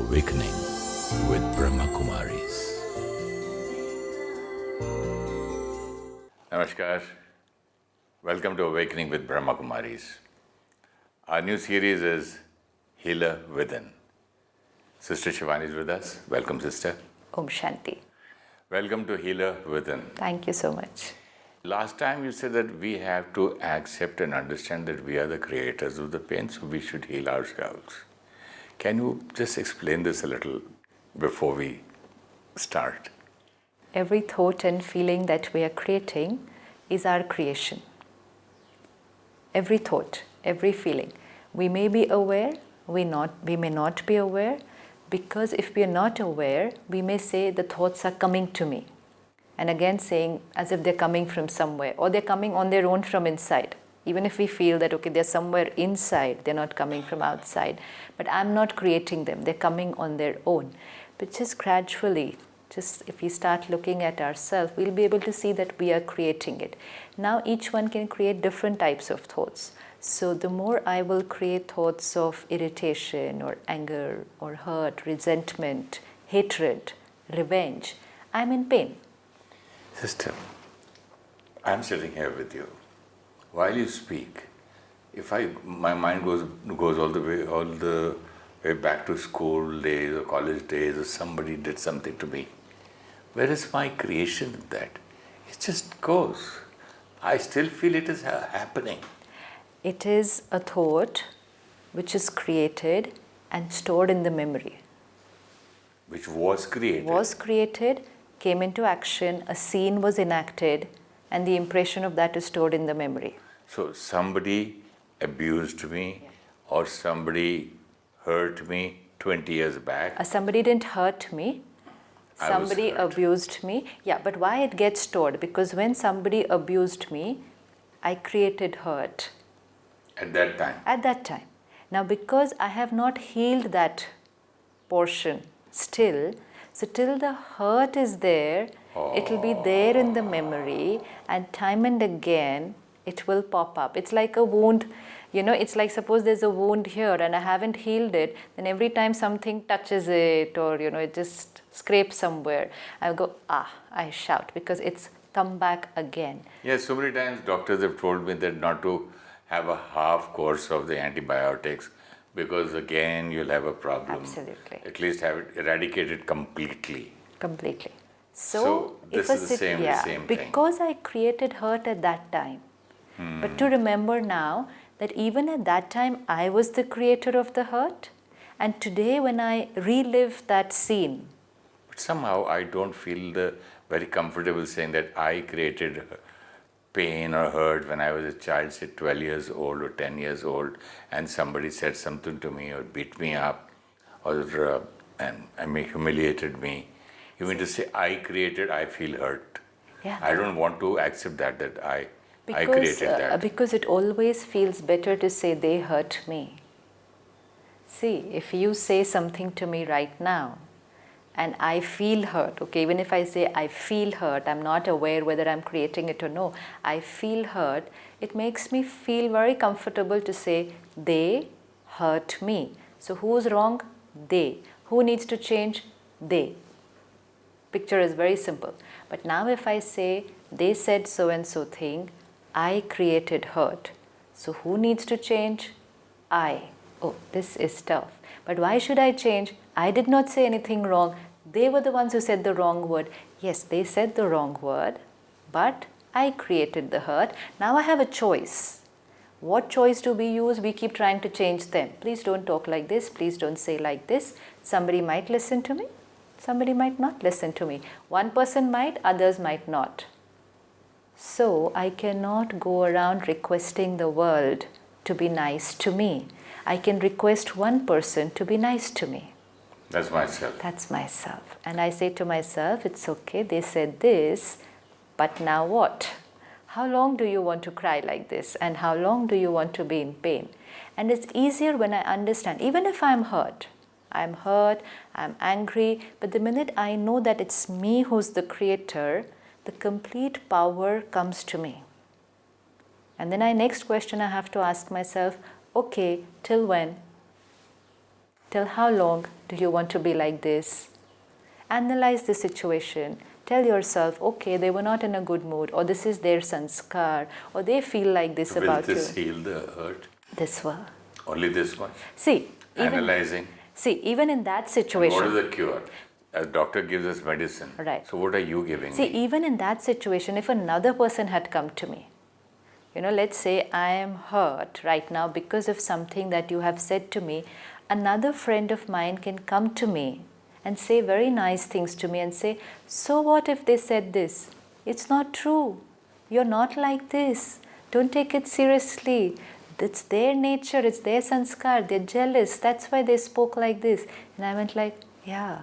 Awakening with Brahma Kumaris. Namaskar. Welcome to Awakening with Brahma Kumaris. Our new series is Healer Within. Sister Shivani is with us. Welcome, sister. Om Shanti. Welcome to Healer Within. Thank you so much. Last time you said that we have to accept and understand that we are the creators of the pain, so we should heal ourselves. Can you just explain this a little before we start? Every thought and feeling that we are creating is our creation. Every thought, every feeling. We may be aware, we may not be aware, because if we are not aware, we may say the thoughts are coming to me. And again saying as if they're coming from somewhere, or they're coming on their own from inside. Even if we feel that, okay, they're somewhere inside, they're not coming from outside. But I'm not creating them, they're coming on their own. But just gradually, just if we start looking at ourselves, we'll be able to see that we are creating it. Now each one can create different types of thoughts. So the more I will create thoughts of irritation or anger or hurt, resentment, hatred, revenge, I'm in pain. Sister, I'm sitting here with you. While you speak, my mind goes all the way back to school days or college days, or somebody did something to me. Where is my creation in that? It just goes. I still feel it is happening. It is a thought which is created and stored in the memory. Which was created. Was created, came into action, a scene was enacted, and the impression of that is stored in the memory. So somebody abused me, or somebody hurt me 20 years back. Somebody didn't hurt me. Somebody abused me. Yeah, but why it gets stored? Because when somebody abused me, I created hurt. At that time? At that time. Now because I have not healed that portion still, so till the hurt is there, it will be there in the memory, and time and again it will pop up. It's like a wound, it's like suppose there's a wound here and I haven't healed it, then every time something touches it or, it just scrapes somewhere, I'll go, I shout because it's come back again. Yes, so many times doctors have told me that not to have a half course of the antibiotics, because again you'll have a problem. Absolutely. At least have it eradicated completely. Completely. So this is the same thing. Because I created hurt at that time. But to remember now that even at that time I was the creator of the hurt, and today when I relive that scene. But somehow I don't feel very comfortable saying that I created pain or hurt when I was a child, say 12 years old or 10 years old, and somebody said something to me or beat me up or humiliated me. You mean to say I created, I feel hurt. Yeah. I don't want to accept that I created that. Because it always feels better to say they hurt me. See, if you say something to me right now, and I feel hurt, okay, even if I say I feel hurt, I'm not aware whether I'm creating it or no, I feel hurt, it makes me feel very comfortable to say they hurt me. So who's wrong? They. Who needs to change? They. Picture is very simple. But now if I say they said so and so thing, I created hurt. So who needs to change? I. Oh, this is tough. But why should I change? I did not say anything wrong. They were the ones who said the wrong word. Yes, they said the wrong word, but I created the hurt. Now I have a choice. What choice do we use? We keep trying to change them. Please don't talk like this. Please don't say like this. Somebody might listen to me. Somebody might not listen to me. One person might, others might not. So I cannot go around requesting the world to be nice to me. I can request one person to be nice to me. That's myself. That's myself. And I say to myself, it's okay, they said this, but now what? How long do you want to cry like this? And how long do you want to be in pain? And it's easier when I understand, even if I'm hurt, I'm angry, but the minute I know that it's me who's the creator, the complete power comes to me. And then next question I have to ask myself, okay, till when? Till how long do you want to be like this? Analyze the situation. Tell yourself, okay, they were not in a good mood, or this is their sanskar, or they feel like this about you. Will this heal the hurt? This will. Only this much? See, Analyzing. Even in that And situation. what is the cure? A doctor gives us medicine. Right. So what are you giving See, me? even in that situation, if another person had come to me, let's say I am hurt right now because of something that you have said to me, another friend of mine can come to me and say very nice things to me and say, so what if they said this? It's not true. You're not like this. Don't take it seriously. It's their nature, it's their sanskar, they're jealous. That's why they spoke like this. And I went like, yeah,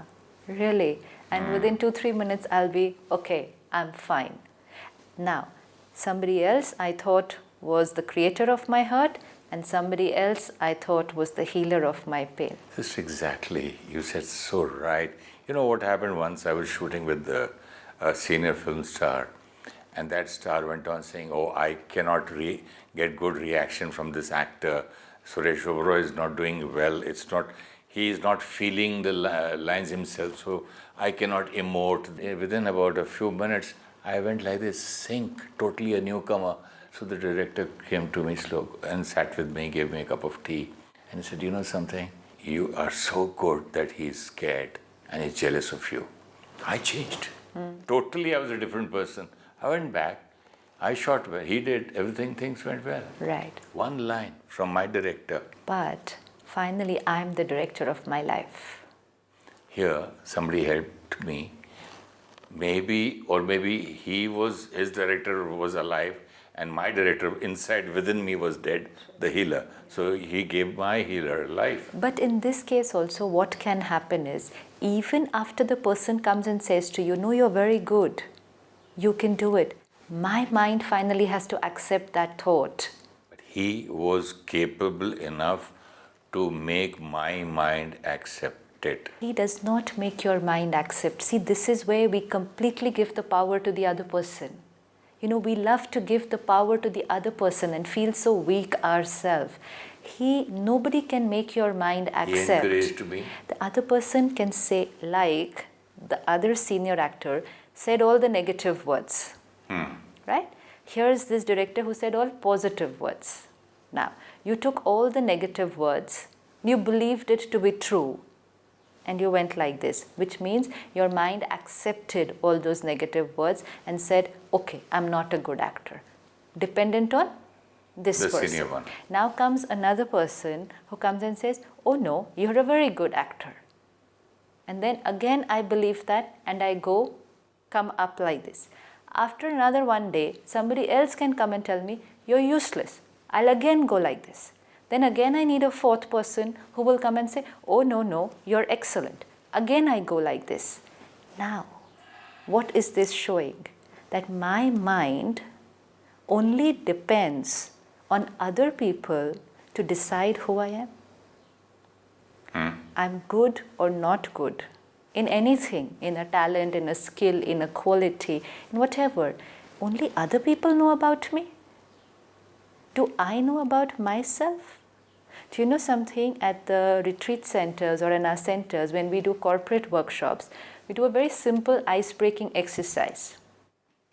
really. And within 2-3 minutes, I'll be, okay, I'm fine. Now, somebody else I thought was the creator of my hurt, and somebody else I thought was the healer of my pain. This exactly. You said so right. You know what happened once? I was shooting with a senior film star, and that star went on saying, oh, I cannot get good reaction from this actor. Suresh Oberoi is not doing well. He is not feeling the lines himself, so I cannot emote. Within about a few minutes, I went like this, sink, totally a newcomer. So the director came to me slow and sat with me, gave me a cup of tea, and he said, you know something? You are so good that he's scared and he's jealous of you. I changed. Totally, I was a different person. I went back. I shot well. He did everything. Things went well. Right. One line from my director. But finally, I'm the director of my life. Here, somebody helped me. Maybe his director was alive, and my director inside within me was dead, the healer. So he gave my healer life. But in this case also, what can happen is, even after the person comes and says to you, no, you're very good, you can do it, my mind finally has to accept that thought. But he was capable enough to make my mind accept it. He does not make your mind accept. See, this is where we completely give the power to the other person. We love to give the power to the other person and feel so weak ourselves. Nobody can make your mind accept. He encouraged me. The other person can say, like the other senior actor said all the negative words. Right? Here's this director who said all positive words. Now, you took all the negative words, you believed it to be true, and you went like this, which means your mind accepted all those negative words and said, okay, I'm not a good actor. Dependent on this person. The senior one. Now comes another person who comes and says, oh no, you're a very good actor. And then again I believe that and I come up like this. After another one day, somebody else can come and tell me, you're useless. I'll again go like this. Then again I need a fourth person who will come and say, oh no, you're excellent. Again I go like this. Now, what is this showing? That my mind only depends on other people to decide who I am. I'm good or not good in anything, in a talent, in a skill, in a quality, in whatever. Only other people know about me. Do I know about myself? Do you know something? At the retreat centers or in our centers, when we do corporate workshops, we do a very simple ice-breaking exercise.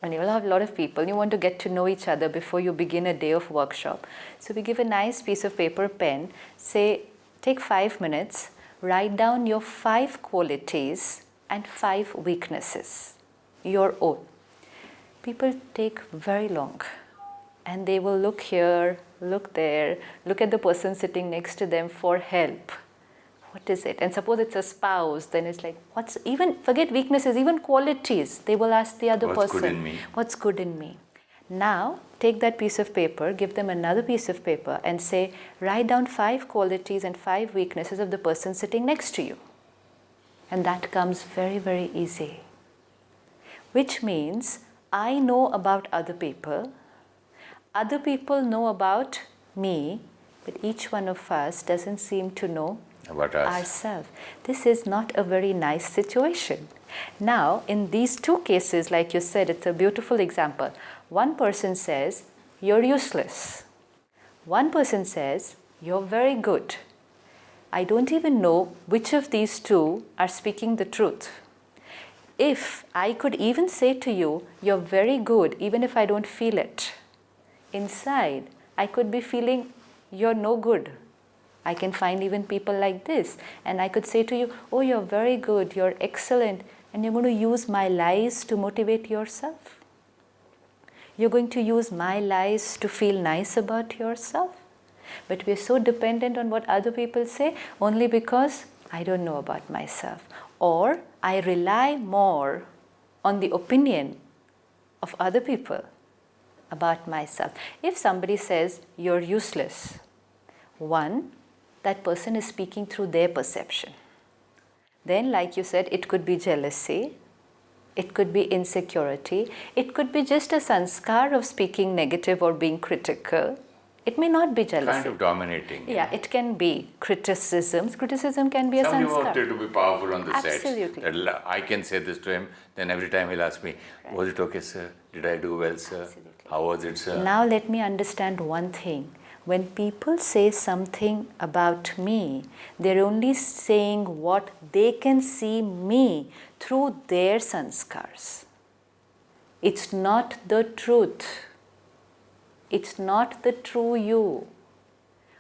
And you'll have a lot of people, you want to get to know each other before you begin a day of workshop. So we give a nice piece of paper, pen, say, take 5 minutes, write down your 5 qualities and 5 weaknesses, your own. People take very long. And they will look here, look there, look at the person sitting next to them for help. What is it? And suppose it's a spouse, then it's like, forget weaknesses, even qualities. They will ask the other person. What's good in me? What's good in me? Now, take that piece of paper, give them another piece of paper and say, write down 5 qualities and 5 weaknesses of the person sitting next to you. And that comes very, very easy. Which means, I know about other people know about me, but each one of us doesn't seem to know about us. Ourselves. This is not a very nice situation. Now, in these 2 cases, like you said, it's a beautiful example. One person says, you're useless. One person says, you're very good. I don't even know which of these two are speaking the truth. If I could even say to you, you're very good, even if I don't feel it, inside I could be feeling you're no good. I can find even people like this, and I could say to you, oh, you're very good, you're excellent, and you're going to use my lies to motivate yourself. You're going to use my lies to feel nice about yourself. But we're so dependent on what other people say only because I don't know about myself. Or I rely more on the opinion of other people about myself. If somebody says, you're useless, one, that person is speaking through their perception. Then, like you said, it could be jealousy, it could be insecurity, it could be just a sanskar of speaking negative or being critical. It may not be jealousy. Kind of dominating. Yeah, it can be criticisms. Criticism can be a Somebody sanskar. wanted to be powerful on the Absolutely. set. That I can say this to him, then every time he'll ask me, was it okay, sir? Did I do well, sir? Absolutely. How was it, sir? Now let me understand one thing. When people say something about me, they're only saying what they can see me through their sanskars. It's not the truth. It's not the true you.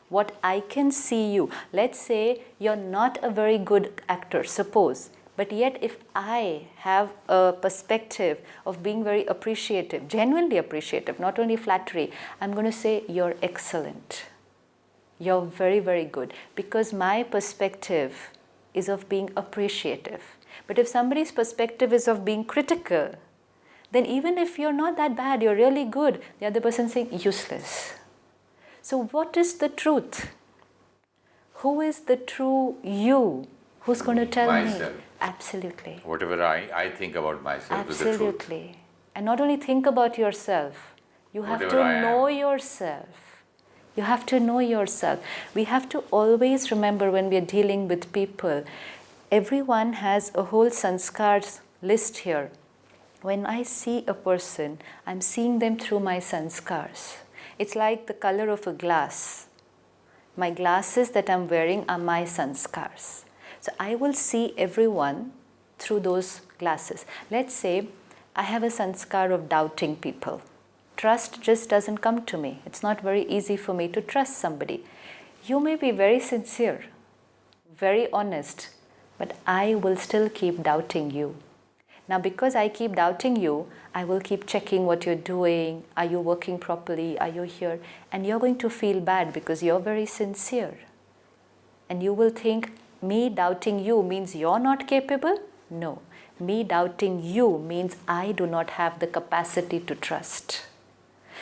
What I can see you. Let's say you're not a very good actor, suppose. But yet if I have a perspective of being very appreciative, genuinely appreciative, not only flattery, I'm going to say you're excellent. You're very, very good. Because my perspective is of being appreciative. But if somebody's perspective is of being critical, then even if you're not that bad, you're really good, the other person saying useless. So what is the truth? Who is the true you? Who's going to tell Myself. me? Absolutely. Whatever I think about myself is the truth. Absolutely. And not only think about yourself, you have Whatever to I am. know yourself. You have to know yourself. We have to always remember when we are dealing with people, everyone has a whole sanskars list here. When I see a person, I'm seeing them through my sanskars. It's like the color of a glass. My glasses that I'm wearing are my sanskars. So I will see everyone through those glasses. Let's say I have a sanskar of doubting people. Trust just doesn't come to me. It's not very easy for me to trust somebody. You may be very sincere, very honest, but I will still keep doubting you. Now, because I keep doubting you, I will keep checking what you're doing. Are you working properly? Are you here? And you're going to feel bad because you're very sincere. And you will think, me doubting you means you're not capable? No. Me doubting you means I do not have the capacity to trust.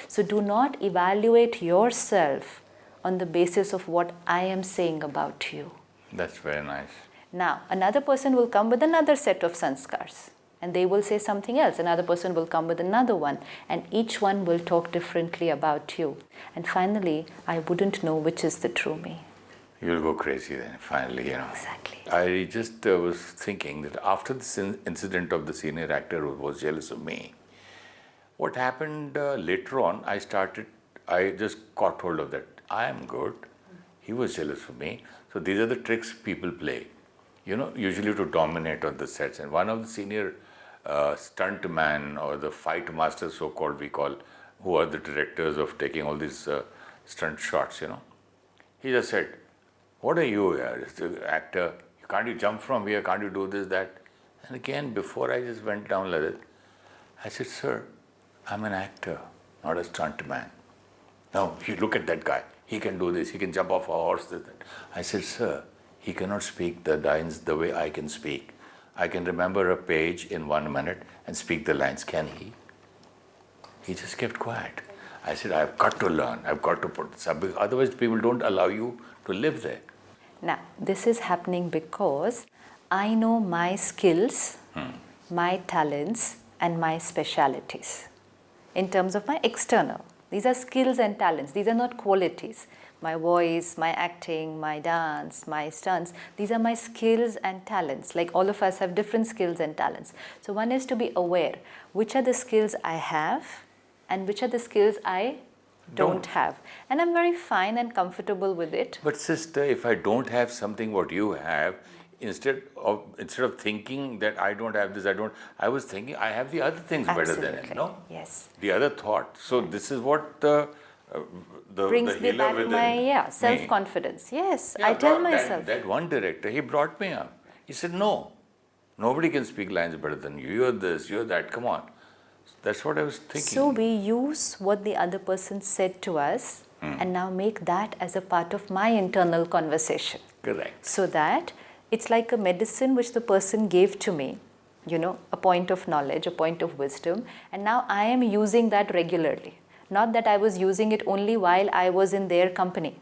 So do not evaluate yourself on the basis of what I am saying about you. That's very nice. Now, another person will come with another set of sanskars. And they will say something else. Another person will come with another one. And each one will talk differently about you. And finally, I wouldn't know which is the true me. You'll go crazy then, finally, Exactly. I just was thinking that after this incident of the senior actor who was jealous of me, what happened later on, I just caught hold of that. I am good. He was jealous of me. So these are the tricks people play, usually to dominate on the sets. And one of the senior stunt man or the fight masters, so-called we call, who are the directors of taking all these stunt shots, he just said, what are you here, actor? Can't you jump from here? Can't you do this, that? And again, before I just went down like that, I said, sir, I'm an actor, not a stunt man. Now, you look at that guy. He can do this. He can jump off a horse. That. I said, sir, he cannot speak the lines the way I can speak. I can remember a page in 1 minute and speak the lines. Can he? He just kept quiet. I said, I've got to learn. I've got to put this up. Otherwise, people don't allow you to live there. Now, this is happening because I know my skills, my talents, and my specialities in terms of my external. These are skills and talents. These are not qualities. My voice, my acting, my dance, my stunts, these are my skills and talents. Like all of us have different skills and talents. So one is to be aware which are the skills I have and which are the skills I don't have. And I'm very fine and comfortable with it. But sister, if I don't have something what you have, instead of thinking that I don't have this, I was thinking I have the other things better than Absolutely. him. No, Yes. the other thought. So this is what the Brings the me healer back within my me. self-confidence. Yes, Yeah, I tell brought myself. that one director. He brought me up. He said, "No, nobody can speak lines better than you. You're this, you're that. Come on." That's what I was thinking. So we use what the other person said to us Hmm. and now make that as a part of my internal conversation. Correct. So that it's like a medicine which the person gave to me, a point of knowledge, a point of wisdom, and now I am using that regularly. Not that I was using it only while I was in their company.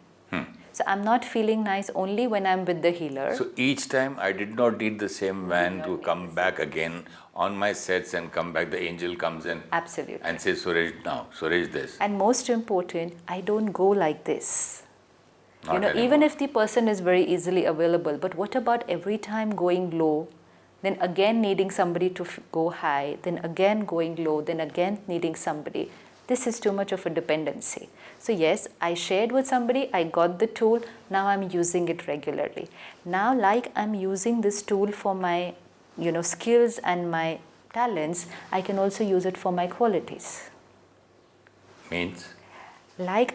So I'm not feeling nice only when I'm with the healer. So each time I did not need the same man to come back again on my sets and come back. The angel comes in Absolutely. and says, Suresh, now, Suresh, this. And most important, I don't go like this. Not Even anymore. if the person is very easily available, but what about every time going low, then again needing somebody to go high, then again going low, then again needing somebody? This is too much of a dependency. So yes, I shared with somebody, I got the tool, now I'm using it regularly. Now like I'm using this tool for my skills and my talents, I can also use it for my qualities. Means? Like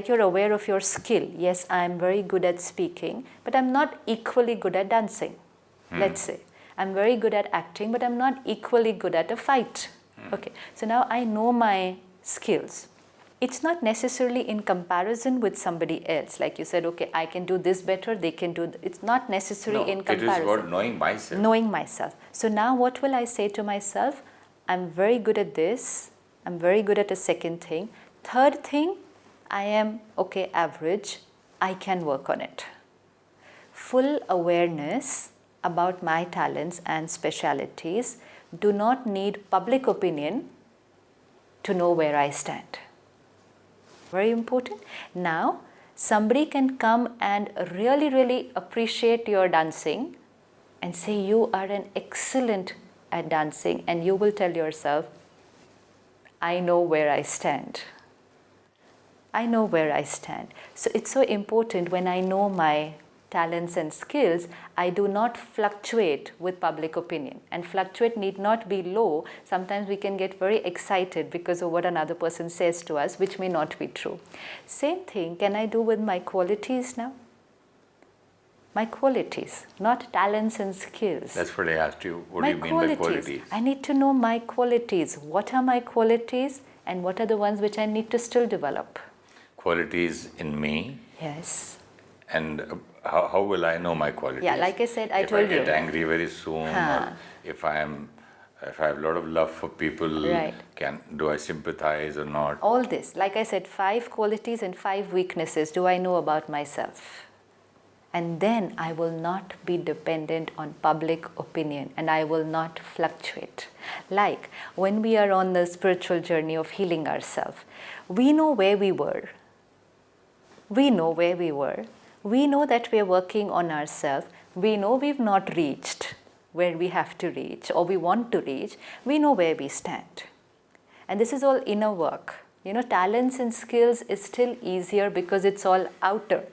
you're aware of your skill. Yes, I'm very good at speaking, but I'm not equally good at dancing. Let's say I'm very good at acting, but I'm not equally good at a fight. Okay, so now I know my skills. It's not necessarily in comparison with somebody else. Like you said, okay, I can do this better, they can do it's not necessarily in comparison. It is about knowing myself. Knowing myself. So now what will I say to myself? I'm very good at this. I'm very good at a second thing. Third thing, I am average. I can work on it. Full awareness about my talents and specialities. Do not need public opinion to know where I stand. Very important. Now, somebody can come and really, really appreciate your dancing and say you are an excellent at dancing, and you will tell yourself, I know where I stand. I know where I stand. So it's so important when I know my talents and skills, I do not fluctuate with public opinion. And fluctuate need not be low. Sometimes we can get very excited because of what another person says to us, which may not be true. Same thing can I do with my qualities now? My qualities, not talents and skills. That's what I asked you. What do you mean by qualities? I need to know my qualities. What are my qualities and what are the ones which I need to still develop? Qualities in me. Yes. And how will I know my qualities? Yeah, like I said, I told you. If I get angry very soon, or if I have a lot of love for people, right. Do I sympathize or not? All this, like I said, 5 qualities and 5 weaknesses do I know about myself. And then I will not be dependent on public opinion and I will not fluctuate. Like when we are on the spiritual journey of healing ourselves, we know where we were. We know where we were. We know that we are working on ourselves. We know we've not reached where we have to reach or we want to reach. We know where we stand. And this is all inner work. Talents and skills is still easier because it's all outer.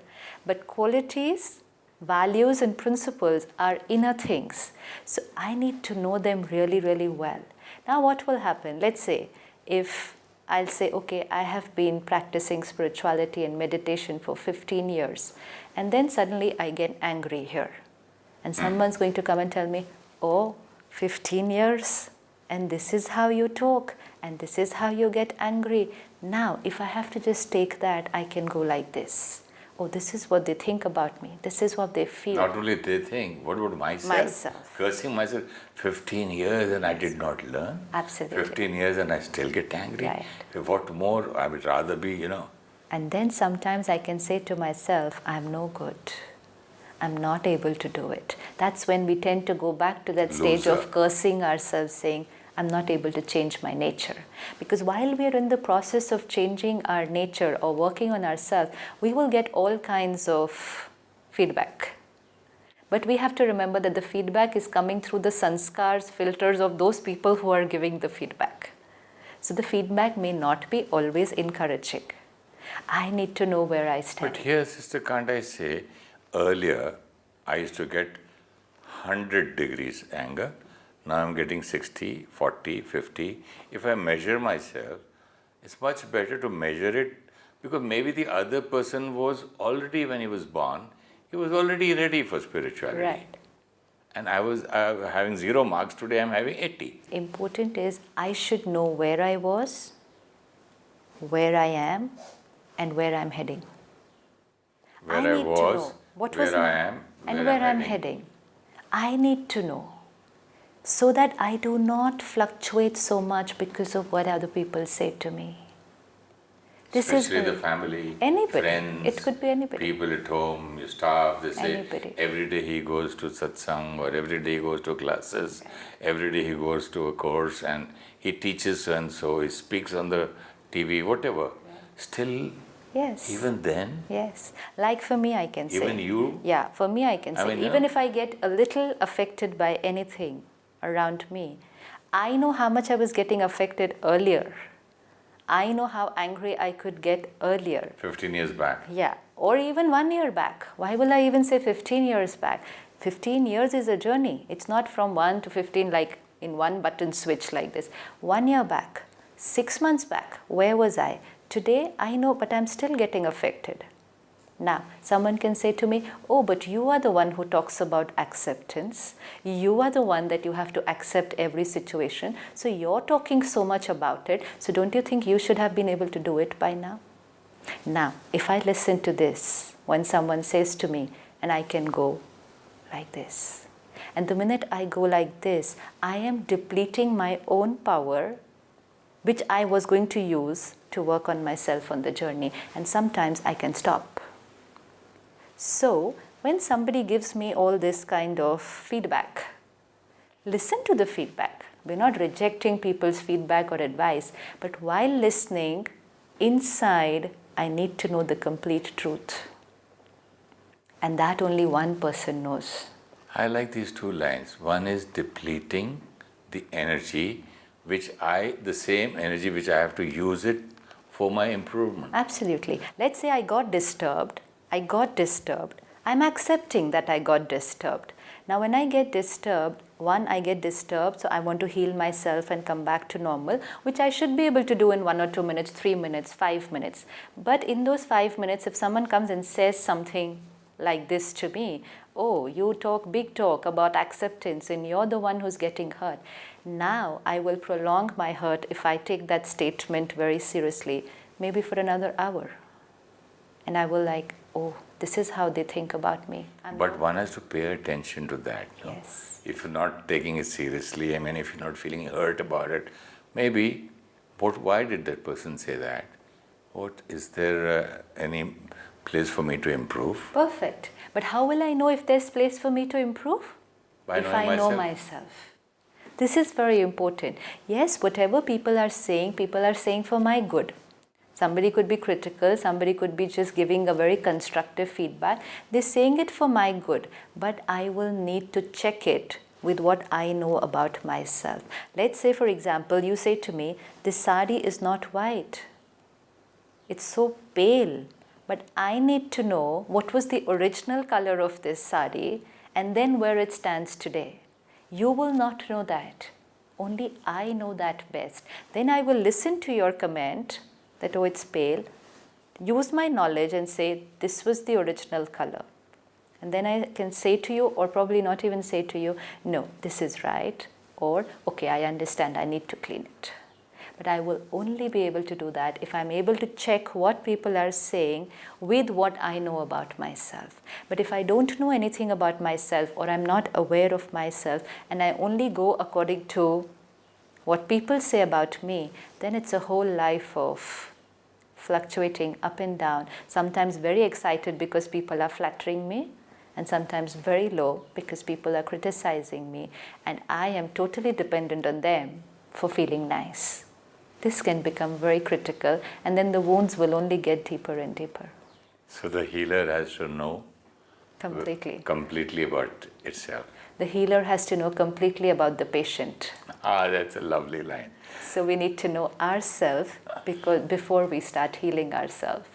But qualities, values and principles are inner things. So I need to know them really, really well. Now what will happen? Let's say if I'll say, okay, I have been practicing spirituality and meditation for 15 years. And then suddenly I get angry here. And someone's going to come and tell me, oh, 15 years? And this is how you talk. And this is how you get angry. Now, if I have to just take that, I can go like this. Oh, this is what they think about me. This is what they feel. Not only they think, what about myself? Cursing myself. 15 years and I did not learn. Absolutely. 15 years and I still get angry. Right. What more? I would rather be, And then sometimes I can say to myself, I'm no good. I'm not able to do it. That's when we tend to go back to that stage of cursing ourselves, saying, I'm not able to change my nature. Because while we are in the process of changing our nature or working on ourselves, we will get all kinds of feedback. But we have to remember that the feedback is coming through the sanskars, filters of those people who are giving the feedback. So the feedback may not be always encouraging. I need to know where I stand. But here, sister, can't I say, earlier I used to get 100 degrees anger. Now I'm getting 60, 40, 50. If I measure myself, it's much better to measure it, because maybe the other person was already, when he was born, he was already ready for spirituality. Right. And I was having 0 marks. Today I'm having 80. Important is I should know where I was, where I am, and where I'm heading. Where I I need was, to know what where was I my, am, and where I'm heading. I need to know so that I do not fluctuate so much because of what other people say to me. This Especially is the family, anybody. friends, It could be anybody. people at home, your staff, they say Anybody. every day he goes to satsang, or every day he goes to classes, every day he goes to a course and he teaches and so he speaks on the TV, whatever. Still, Yes. even then, Yes. Like for me, I can say. even you, Yeah, for me, I can I say. mean, Even yeah. if I get a little affected by anything around me, I know how much I was getting affected earlier. I know how angry I could get earlier. 15 years back. Yeah, or even 1 year back. Why will I even say 15 years back? 15 years is a journey. It's not from 1 to 15 like in one button switch like this. 1 year back, 6 months back, where was I? Today I know, but I'm still getting affected. Now, someone can say to me, oh, but you are the one who talks about acceptance. You are the one that you have to accept every situation. So you're talking so much about it. So don't you think you should have been able to do it by now? Now, if I listen to this, when someone says to me, and I can go like this. And the minute I go like this, I am depleting my own power, which I was going to use to work on myself on the journey. And sometimes I can stop. So, when somebody gives me all this kind of feedback, listen to the feedback. We're not rejecting people's feedback or advice, but while listening, inside, I need to know the complete truth. And that only one person knows. I like these 2 lines. One is depleting the energy, the same energy which I have to use it for my improvement. Absolutely. Let's say I got disturbed. I'm accepting that I got disturbed. Now, when I get disturbed, I get disturbed, so I want to heal myself and come back to normal, which I should be able to do in 1 or 2 minutes, 3 minutes, 5 minutes. But in those 5 minutes, if someone comes and says something like this to me, oh, you talk big talk about acceptance and you're the one who's getting hurt. Now, I will prolong my hurt if I take that statement very seriously, maybe for another hour. And I will like, oh, this is how they think about me. But one has to pay attention to that. No? Yes. If you're not taking it seriously, if you're not feeling hurt about it, maybe, why did that person say that? Is there any place for me to improve? Perfect. But how will I know if there's place for me to improve? If I know myself. This is very important. Yes, whatever people are saying for my good. Somebody could be critical, somebody could be just giving a very constructive feedback. They're saying it for my good, but I will need to check it with what I know about myself. Let's say, for example, you say to me, this sari is not white. It's so pale. But I need to know what was the original color of this sari and then where it stands today. You will not know that. Only I know that best. Then I will listen to your comment that, oh, it's pale, use my knowledge and say, this was the original color. And then I can say to you, or probably not even say to you, no, this is right. Or, okay, I understand, I need to clean it. But I will only be able to do that if I'm able to check what people are saying with what I know about myself. But if I don't know anything about myself or I'm not aware of myself and I only go according to what people say about me, then it's a whole life of fluctuating up and down, sometimes very excited because people are flattering me, and sometimes very low because people are criticizing me, and I am totally dependent on them for feeling nice. This can become very critical, and then the wounds will only get deeper and deeper. So the healer has to know Completely. completely about itself. The healer has to know completely about the patient. Ah, that's a lovely line. So we need to know ourselves before we start healing ourselves.